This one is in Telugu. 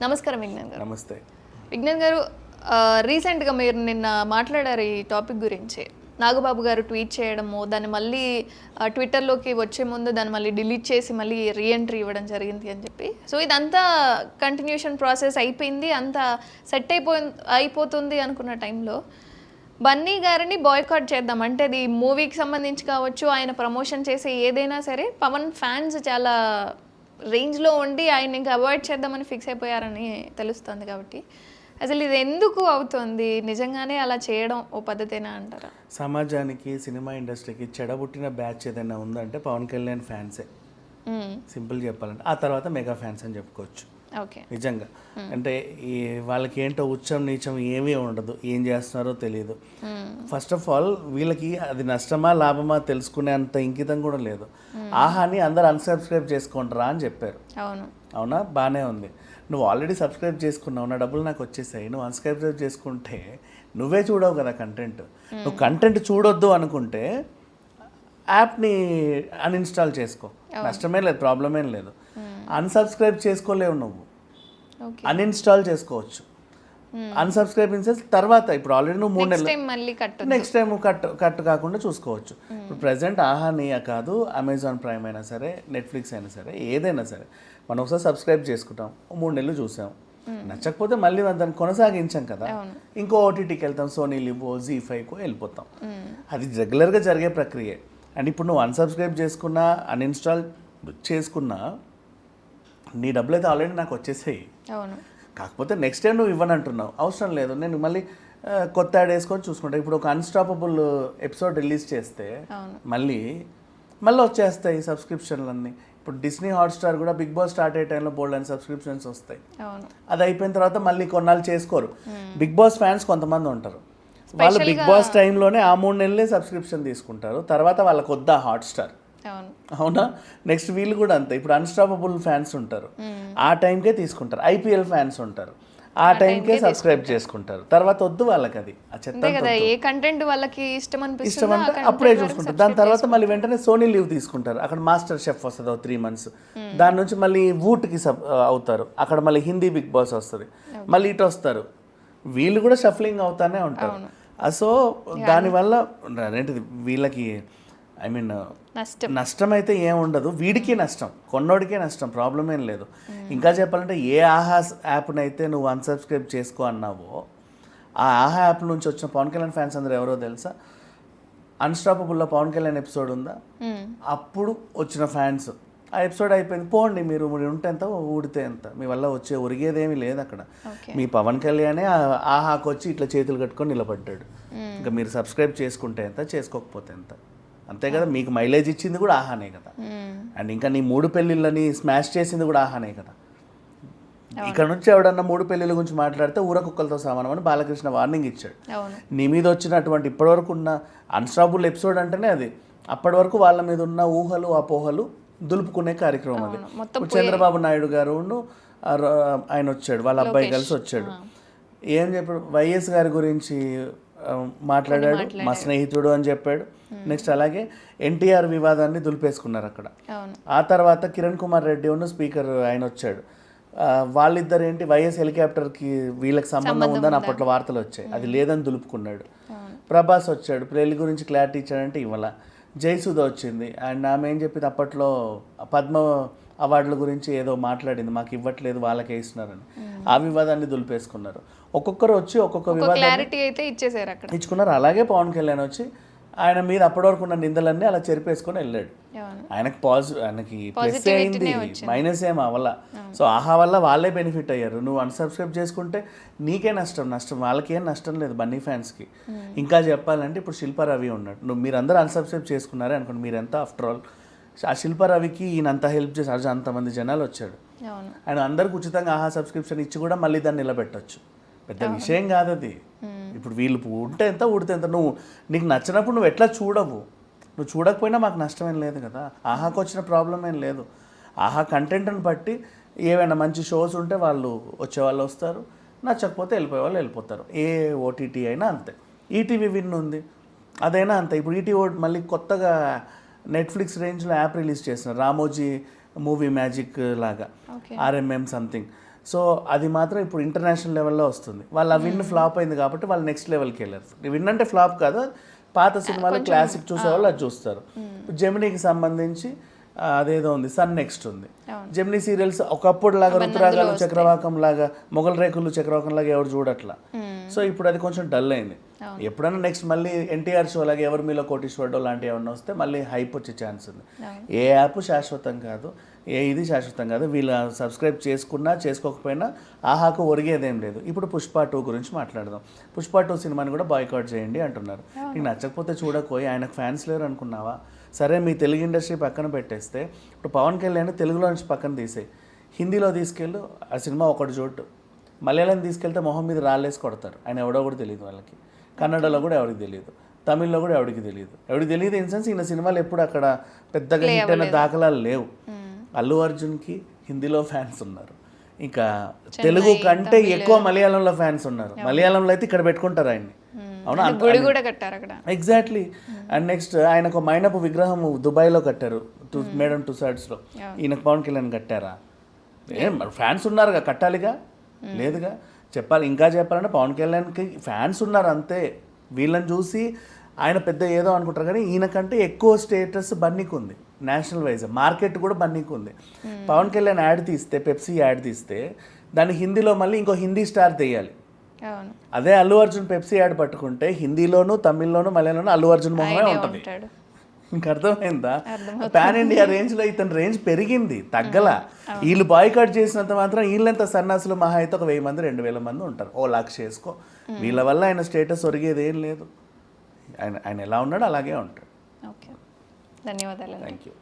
నమస్కారం విజ్ఞాన్ గారు. నమస్తే విజ్ఞాన్ గారు, రీసెంట్గా మీరు నిన్న మాట్లాడారు ఈ టాపిక్ గురించి. నాగబాబు గారు ట్వీట్ చేయడము, దాన్ని మళ్ళీ ట్విట్టర్లోకి వచ్చే ముందు దాన్ని మళ్ళీ డిలీట్ చేసి మళ్ళీ రీఎంట్రీ ఇవ్వడం జరిగింది అని చెప్పి. సో ఇదంతా కంటిన్యూషన్ ప్రాసెస్ అయిపోయింది, అంతా సెట్ అయిపోతుంది అనుకున్న టైంలో బన్నీ గారిని బాయ్కాట్ చేద్దాం అంటే అది మూవీకి సంబంధించి కావచ్చు, ఆయన ప్రమోషన్ చేసే ఏదైనా సరే పవన్ ఫ్యాన్స్ చాలా రేంజ్లో ఉండి ఆయన ఇంకా అవాయిడ్ చేద్దామని ఫిక్స్ అయిపోయారని తెలుస్తుంది. కాబట్టి అసలు ఇది ఎందుకు అవుతుంది? నిజంగానే అలా చేయడం ఓ పద్ధతేనా అంటారా? సమాజానికి, సినిమా ఇండస్ట్రీకి చెడబుట్టిన బ్యాచ్ ఏదైనా ఉందంటే పవన్ కళ్యాణ్ ఫ్యాన్సే. సింపుల్ చెప్పాలంటే ఆ తర్వాత మెగా ఫ్యాన్స్ అని చెప్పుకోవచ్చు. ఓకే, నిజంగా అంటే ఈ వాళ్ళకి ఏంటో ఉచ్చం నీచం ఏమీ ఉండదు, ఏం చేస్తున్నారో తెలియదు. ఫస్ట్ ఆఫ్ ఆల్ వీళ్ళకి అది నష్టమా లాభమా తెలుసుకునే అంత ఇంకితం కూడా లేదు. ఆహాని అందరు అన్సబ్స్క్రైబ్ చేసుకుంటారా అని చెప్పారు. అవునా, బాగానే ఉంది. నువ్వు ఆల్రెడీ సబ్స్క్రైబ్ చేసుకున్నావు, నా డబ్బులు నాకు వచ్చేసాయి. నువ్వు అన్సబ్స్క్రైబ్ చేసుకుంటే నువ్వే చూడవు కదా కంటెంట్. నువ్వు కంటెంట్ చూడొద్దు అనుకుంటే యాప్ని అన్ఇన్స్టాల్ చేసుకో, నష్టమే లేదు, ప్రాబ్లం ఏం లేదు. అన్సబ్స్క్రైబ్ చేసుకోలేవు, నువ్వు అన్ఇన్స్టాల్ చేసుకోవచ్చు. అన్సబ్స్క్రైబ్ ఇన్సెన్స్ తర్వాత ఇప్పుడు ఆల్రెడీ నువ్వు 3 నెలలు నెక్స్ట్ టైం కట్ కాకుండా చూసుకోవచ్చు. ఇప్పుడు ప్రజెంట్ ఆహానియా కాదు, అమెజాన్ ప్రైమ్ అయినా సరే, నెట్ఫ్లిక్స్ అయినా సరే, ఏదైనా సరే మనం ఒకసారి సబ్స్క్రైబ్ చేసుకుంటాం, 3 నెలలు చూసాం, నచ్చకపోతే మళ్ళీ దాన్ని కొనసాగించాం కదా, ఇంకో ఓటీటీకి వెళ్తాం, సోనీ లివో, జీ5కో వెళ్ళిపోతాం. అది రెగ్యులర్గా జరిగే ప్రక్రియ. అండ్ ఇప్పుడు నువ్వు అన్సబ్స్క్రైబ్ చేసుకున్నా, అన్ఇన్స్టాల్ చేసుకున్నా, నీ డబ్బులు అయితే ఆల్రెడీ నాకు వచ్చేసాయి. కాకపోతే నెక్స్ట్ టైం నువ్వు ఇవ్వనంటున్నావు, అవసరం లేదు, నేను మళ్ళీ కొత్త యాడ్ వేసుకొని చూసుకుంటా. ఇప్పుడు ఒక అన్స్టాపబుల్ ఎపిసోడ్ రిలీజ్ చేస్తే మళ్ళీ వచ్చేస్తాయి సబ్స్క్రిప్షన్లన్నీ. ఇప్పుడు డిస్నీ హాట్స్టార్ కూడా బిగ్ బాస్ స్టార్ట్ అయ్యే టైంలో బోల్డ్ అని సబ్స్క్రిప్షన్స్ వస్తాయి. అది అయిపోయిన తర్వాత మళ్ళీ కొన్నాళ్ళు చేసుకోరు. బిగ్ బాస్ ఫ్యాన్స్ కొంతమంది ఉంటారు, వాళ్ళు బిగ్ బాస్ టైంలోనే ఆ 3 నెలలే సబ్స్క్రిప్షన్ తీసుకుంటారు, తర్వాత వాళ్ళకి వద్దా హాట్స్టార్. అవునా, నెక్స్ట్ వీళ్ళు కూడా అంతే. ఇప్పుడు అన్స్టాపబుల్ ఫ్యాన్స్ ఉంటారు, ఆ టైంకే తీసుకుంటారు. ఐపీఎల్ ఫ్యాన్స్ ఉంటారు, ఆ టైంకే సబ్స్క్రైబ్ చేసుకుంటారు, తర్వాత వద్దు వాళ్ళకి. అది ఏ కంటెంట్ వాళ్ళకి ఇష్టం అంటే అప్పుడే చూసుకుంటారు. దాని తర్వాత మళ్ళీ వెంటనే సోనీ లీవ్ తీసుకుంటారు, అక్కడ మాస్టర్ షెఫ్ వస్తుంది 3 months, దాని నుంచి మళ్ళీ వూట్కి అవుతారు, అక్కడ మళ్ళీ హిందీ బిగ్ బాస్ వస్తుంది, మళ్ళీ ఇటు వస్తారు. వీళ్ళు కూడా షఫ్లింగ్ అవుతానే ఉంటారు. సో దానివల్ల ఏంటిది వీళ్ళకి నష్టం అయితే ఏం ఉండదు, వీడికి నష్టం, కొన్నోడికే నష్టం, ప్రాబ్లం ఏం లేదు. ఇంకా చెప్పాలంటే ఏ ఆహా యాప్నైతే నువ్వు అన్సబ్స్క్రైబ్ చేసుకో అన్నావో, ఆ ఆహా యాప్ నుంచి వచ్చిన పవన్ కళ్యాణ్ ఫ్యాన్స్ అందరూ ఎవరో తెలుసా? అన్స్టాపబుల్లో పవన్ కళ్యాణ్ ఎపిసోడ్ ఉందా, అప్పుడు వచ్చిన ఫ్యాన్స్. ఆ ఎపిసోడ్ అయిపోయింది, పోండి, మీరు ఉంటే ఎంత ఊడితే ఎంత, మీ వల్ల ఒరిగేదేమీ లేదు అక్కడ. మీ పవన్ కళ్యాణే ఆహాకు వచ్చి ఇట్లా చేతులు కట్టుకొని నిలబడ్డాడు. ఇంకా మీరు సబ్స్క్రైబ్ చేసుకుంటే ఎంత, చేసుకోకపోతే ఎంత, అంతే కదా. మీకు మైలేజ్ ఇచ్చింది కూడా ఆహానే కదా. అండ్ ఇంకా నీ 3 పెళ్ళిళ్ళని స్మాష్ చేసింది కూడా ఆహానే కదా. ఇక్కడ నుంచి ఎవడన్నా 3 పెళ్ళిళ్ళ గురించి మాట్లాడితే ఊరకుక్కలతో సమానం అని బాలకృష్ణ వార్నింగ్ ఇచ్చాడు. నీ మీద వచ్చినటువంటి ఇప్పటివరకు ఉన్న అన్స్టాపబుల్ ఎపిసోడ్ అంటేనే అది. అప్పటి వరకు వాళ్ళ మీద ఉన్న ఊహలు అపోహలు దులుపుకునే కార్యక్రమం అది. చంద్రబాబు నాయుడు గారు ఆయన వచ్చాడు, వాళ్ళ అబ్బాయి కలిసి వచ్చాడు. ఏం చెప్పాడు? వైఎస్ గారి గురించి మాట్లాడాడు, మా స్నేహితుడు అని చెప్పాడు. నెక్స్ట్ అలాగే ఎన్టీఆర్ వివాదాన్ని దులిపేసుకున్నారు అక్కడ. ఆ తర్వాత కిరణ్ కుమార్ రెడ్డి ఉన్న స్పీకర్ ఆయన వచ్చాడు. వాళ్ళిద్దరు ఏంటి, వైఎస్ హెలికాప్టర్కి వీళ్ళకి సంబంధం ఉందని అప్పట్లో వార్తలు వచ్చాయి, అది లేదని దులుపుకున్నాడు. ప్రభాస్ వచ్చాడు, పెళ్లి గురించి క్లారిటీ ఇచ్చాడంటే ఇవాళ. జయసుధ వచ్చింది, అండ్ ఆమె ఏం చెప్పింది, అప్పట్లో పద్మ అవార్డుల గురించి ఏదో మాట్లాడింది, మాకు ఇవ్వట్లేదు వాళ్ళకే ఇస్తున్నారని. ఆ వివాదాన్ని దులిపేసుకున్నారు. ఒక్కొక్కరు వచ్చి ఒక్కొక్క వివాదాన్ని ఇచ్చుకున్నారు. అలాగే పవన్ కళ్యాణ్ వచ్చి ఆయన మీద అప్పటి వరకు ఉన్న నిందలన్నీ అలా చెరిపేసుకొని వెళ్ళాడు. ఆయనకి ప్లస్ అయింది, మైనస్ ఏం అవ్వాల. సో ఆహా వల్ల వాళ్ళే బెనిఫిట్ అయ్యారు. నువ్వు అన్సబ్స్క్రైబ్ చేసుకుంటే నీకే నష్టం, వాళ్ళకేం నష్టం లేదు బన్నీ ఫ్యాన్స్కి. ఇంకా చెప్పాలంటే ఇప్పుడు శిల్పారవి ఉన్నాడు, మీరందరూ అన్సబ్స్క్రైబ్ చేసుకున్నారే అనుకోండి, మీరెంత ఆఫ్టర్ ఆల్. ఆ శిల్పారవికి ఈయనంతా హెల్ప్ చేసి అంతమంది జనాలు వచ్చాడు, ఆయన అందరికి ఉచితంగా ఆహా సబ్స్క్రిప్షన్ ఇచ్చి కూడా మళ్ళీ దాన్ని నిలబెట్టచ్చు. పెద్ద విషయం కాదు అది. ఇప్పుడు వీళ్ళు ఉంటే ఎంత ఊడితే ఎంత, నీకు నచ్చినప్పుడు నువ్వు ఎట్లా చూడవు, నువ్వు చూడకపోయినా మాకు నష్టమేం లేదు కదా. ఆహాకు వచ్చిన ప్రాబ్లం ఏం లేదు. ఆహా కంటెంట్ని బట్టి ఏవైనా మంచి షోస్ ఉంటే వాళ్ళు వచ్చేవాళ్ళు వస్తారు, నచ్చకపోతే వెళ్ళిపోయే వాళ్ళు వెళ్ళిపోతారు. ఏ ఓటీటీ అయినా అంతే. ఈటీవీ విన్ ఉంది, అదైనా అంతే. ఇప్పుడు ఈటీవీ మళ్ళీ కొత్తగా నెట్ఫ్లిక్స్ రేంజ్లో యాప్ రిలీజ్ చేస్తున్నారు, రామోజీ మూవీ మ్యాజిక్ లాగా, RMM సంథింగ్. సో అది మాత్రం ఇప్పుడు ఇంటర్నేషనల్ లెవెల్లో వస్తుంది. వాళ్ళు ఆ విన్ ఫ్లాప్ అయింది కాబట్టి వాళ్ళు నెక్స్ట్ లెవెల్కి వెళ్ళారు. విన్ అంటే ఫ్లాప్ కాదు, పాత సినిమాలు క్లాసిక్ చూసేవాళ్ళు అది చూస్తారు. జెమినీకి సంబంధించి అదేదో ఉంది, సన్ నెక్స్ట్ ఉంది. జెమినీ సీరియల్స్ ఒకప్పుడు లాగా రుతురాగాలు చక్రవాకం లాగా, మొగల్ రేకులు చక్రవాకం లాగా ఎవరు చూడట్లా. సో ఇప్పుడు అది కొంచెం డల్ అయింది. ఎప్పుడైనా నెక్స్ట్ మళ్ళీ ఎన్టీఆర్ షో లాగా ఎవరి మీలో కోటీశ్వరుడు లాంటివి ఏమన్నా వస్తే మళ్ళీ హైప్ వచ్చే ఛాన్స్ ఉంది. ఏ యాప్ శాశ్వతం కాదు, ఏ ఇది శాశ్వతం కాదు. వీళ్ళు సబ్స్క్రైబ్ చేసుకున్నా చేసుకోకపోయినా ఆహాకు ఒరిగేదేం లేదు. ఇప్పుడు పుష్ప 2 గురించి మాట్లాడదాం. పుష్ప 2 సినిమాని కూడా బాయ్కాట్ చేయండి అంటున్నారు. నీకు నచ్చకపోతే చూడకపోయి ఆయనకు ఫ్యాన్స్ లేరు అనుకున్నావా? సరే, మీ తెలుగు ఇండస్ట్రీ పక్కన పెట్టేస్తే ఇప్పుడు పవన్ కళ్యాణ్ తెలుగులో నుంచి పక్కన తీసేయి, హిందీలో తీసుకెళ్ళు, ఆ సినిమా ఒకటి చోటు. మలయాళం తీసుకెళ్తే మొహం మీద రాళ్ళేసి కొడతారు, ఆయన ఎవడో కూడా తెలియదు వాళ్ళకి. కన్నడలో కూడా ఎవరికి తెలియదు, తమిళ్లో కూడా ఎవరికి తెలియదు ఇన్ సెన్స్ ఈయన సినిమాలు ఎప్పుడు అక్కడ పెద్దగా హిట్ అయిన దాఖలాలు లేవు. అల్లు అర్జున్కి హిందీలో ఫ్యాన్స్ ఉన్నారు, ఇంకా తెలుగు కంటే ఎక్కువ మలయాళంలో ఫ్యాన్స్ ఉన్నారు. మలయాళంలో అయితే ఇక్కడ పెట్టుకుంటారు ఆయన్ని. అవునా? గుడి కూడా కట్టారు అక్కడ. ఎగ్జాక్ట్లీ. అండ్ నెక్స్ట్ ఆయనకు మైనపు విగ్రహం దుబాయ్లో కట్టారు, మేడం 2 sides-లో. ఈయనకు పవన్ కళ్యాణ్ కట్టారా? ఏం ఫ్యాన్స్ ఉన్నారుగా, కట్టాలిగా? లేదుగా. ఇంకా చెప్పాలంటే పవన్ కళ్యాణ్కి ఫ్యాన్స్ ఉన్నారు అంతే. వీళ్ళని చూసి ఆయన పెద్ద ఏదో అనుకుంటారు, కానీ ఈయనకంటే ఎక్కువ స్టేటస్ బన్నీకి ఉంది. నేషనల్ వైజ్ మార్కెట్ కూడా బన్నీకి ఉంది. పవన్ కళ్యాణ్ యాడ్ తీస్తే, పెప్సీ యాడ్ తీస్తే దాన్ని హిందీలో మళ్ళీ ఇంకో హిందీ స్టార్ తీయాలి. అదే అల్లు అర్జున్ పెప్సీ యాడ్ పట్టుకుంటే హిందీలోను, తమిళ్లోను, మలయాళంలోను అల్లు అర్జున్ మొహమే ఉంటుంది. ఇంక అర్థమైందా? పాన్ ఇండియా రేంజ్లో ఇతని రేంజ్ పెరిగింది, తగ్గల. వీళ్ళు బాయ్కాట్ చేసినంత మాత్రం వీళ్ళంత సన్నాసులు మహా అయితే ఒక 1000 మంది 2000 మంది ఉంటారు. 1,00,000 చేసుకో. వీళ్ళ వల్ల ఆయన స్టేటస్ ఒరిగేది ఏం లేదు. ఆయన ఎలా ఉన్నాడో అలాగే ఉంటాడు. ఓకే, ధన్యవాదాలు. Thank you.